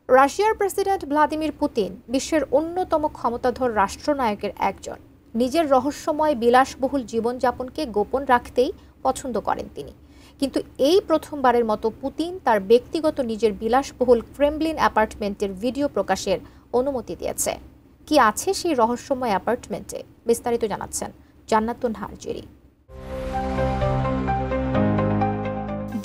রাশিয়ার president Vladimir Putin বিশ্বের অন্যতম ক্ষমতাধর রাষ্ট্রনায়কের একজন। নিজের রহস্যময় বিলাসবহুল জীবনযাপনকে গোপন রাখতেই পছন্দ করেন তিনি। কিন্তু এই প্রথমবারের মতো পুতিন তার ব্যক্তিগত নিজের বিলাসবহুল ক্রেমলিন অ্যাপার্টমেন্টের ভিডিও প্রকাশের অনুমতি দিয়েছে। কি আছে সেই রহস্যময় অ্যাপার্টমেন্টে, বিস্তারিত জানাচ্ছেন জান্নাতুন নাহার জেরি।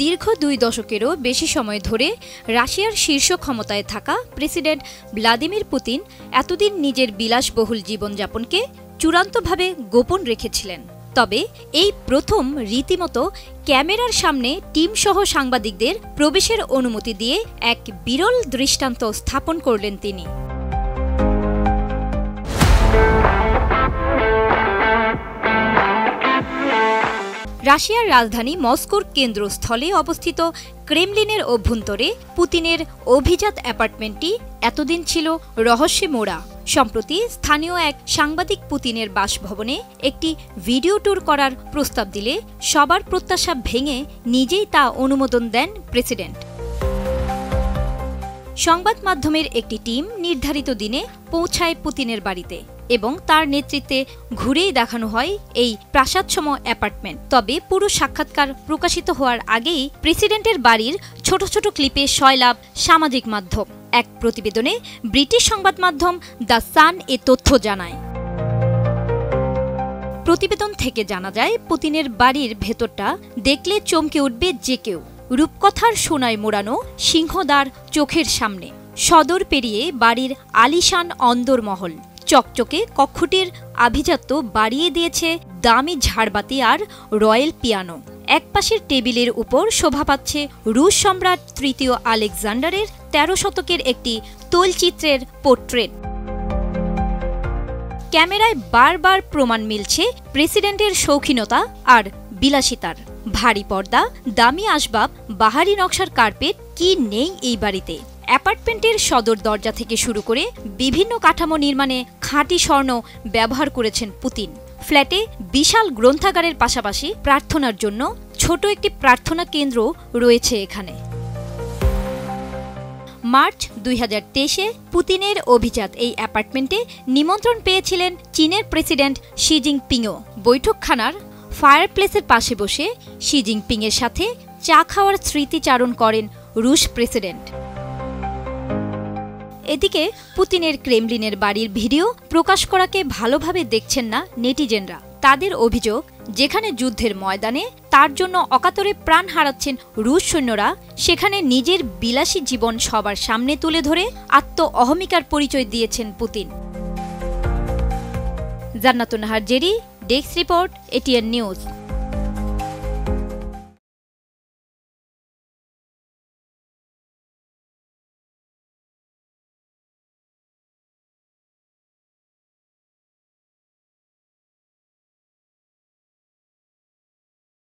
দীর্ঘ 2 দশকেরও বেশি সময় ধরে রাশিয়ার শীর্ষ ক্ষমতায় থাকা প্রেসিডেন্ট ভ্লাদিমির পুতিন এতদিন নিজের বিলাসবহুল জীবনযাপনকে চূড়ান্তভাবে গোপন রেখেছিলেন। তবে এই প্রথম রীতিমতো ক্যামেরার সামনে টিমসহ সাংবাদিকদের প্রবেশের অনুমতি দিয়ে এক বিরল দৃষ্টান্ত স্থাপন করলেন তিনি। রাশিয়ার রাজধানী মস্কোর কেন্দ্রস্থলে অবস্থিত ক্রেমলিনের অভ্যন্তরে পুতিনের অভিজাত অ্যাপার্টমেন্টটি এতদিন ছিল রহস্যে মোড়া। সম্প্রতি স্থানীয় এক সাংবাদিক পুতিনের বাসভবনে একটি ভিডিও ট্যুর করার প্রস্তাব দিলে সবার প্রত্যাশা ভেঙে নিজেই তা অনুমোদন দেন প্রেসিডেন্ট। সংবাদ মাধ্যমের একটি টিম নির্ধারিত দিনে পৌঁছায় পুতিনের বাড়িতে এবং তার নেতৃত্বে ঘুরেই দেখানো হয় এই প্রাসাদসম অ্যাপার্টমেন্ট। তবে পুরো সাক্ষাৎকার প্রকাশিত হওয়ার আগেই প্রেসিডেন্টের বাড়ির ছোট ছোট ক্লিপে সয়লাভ সামাজিক মাধ্যম। এক প্রতিবেদনে ব্রিটিশ সংবাদ মাধ্যম দ্য সান এ তথ্য জানায়। প্রতিবেদন থেকে জানা যায়, পুতিনের বাড়ির ভেতরটা দেখলে চমকে উঠবে যে কেউ। রূপকথার সোনায় মোড়ানো সিংহদ্বার চোখের সামনে, সদর পেরিয়ে বাড়ির আলিশান অন্দরমহল। চকচকে কক্ষটির আভিজাত্য বাড়িয়ে দিয়েছে দামি ঝাড়বাতি আর রয়্যাল পিয়ানো। একপাশের টেবিলের উপর শোভা পাচ্ছে রুশ সম্রাট তৃতীয় আলেকজান্ডারের 13 শতকের একটি তৈলচিত্রের পোর্ট্রেট। ক্যামেরায় বারবার প্রমাণ মিলছে প্রেসিডেন্টের শৌখিনতা আর বিলাসিতার। ভারী পর্দা, দামি আসবাব, বাহারি নকশার কার্পেট, কি নেই এই বাড়িতে। অ্যাপার্টমেন্টের সদর দরজা থেকে শুরু করে বিভিন্ন কাঠামো নির্মাণে খাঁটি স্বর্ণ ব্যবহার করেছেন পুতিন। ফ্ল্যাটে বিশাল গ্রন্থাগারের পাশাপাশি প্রার্থনার জন্য ছোট একটি প্রার্থনা কেন্দ্র রয়েছে এখানে। মার্চ 2023-এ পুতিনের অভিজাত এই অ্যাপার্টমেন্টে নিমন্ত্রণ পেয়েছিলেন চীনের প্রেসিডেন্ট শি জিনপিংও। বৈঠকখানার ফায়ারপ্লেসের পাশে বসে শি জিনপিংয়ের সাথে চা খাওয়ার স্মৃতিচারণ করেন রুশ প্রেসিডেন্ট। এদিকে পুতিনের ক্রেমলিনের বাড়ির ভিডিও প্রকাশ করাকে ভালোভাবে দেখছেন না নেটিজেনরা। তাদের অভিযোগ, যেখানে যুদ্ধের ময়দানে তার জন্য অকাতরে প্রাণ হারাচ্ছেন রুশ সৈন্যরা, সেখানে নিজের বিলাসী জীবন সবার সামনে তুলে ধরে আত্ম-অহমিকার পরিচয় দিয়েছেন পুতিন। জান্নাতুন Nahar Jerry, desk report, ATN news.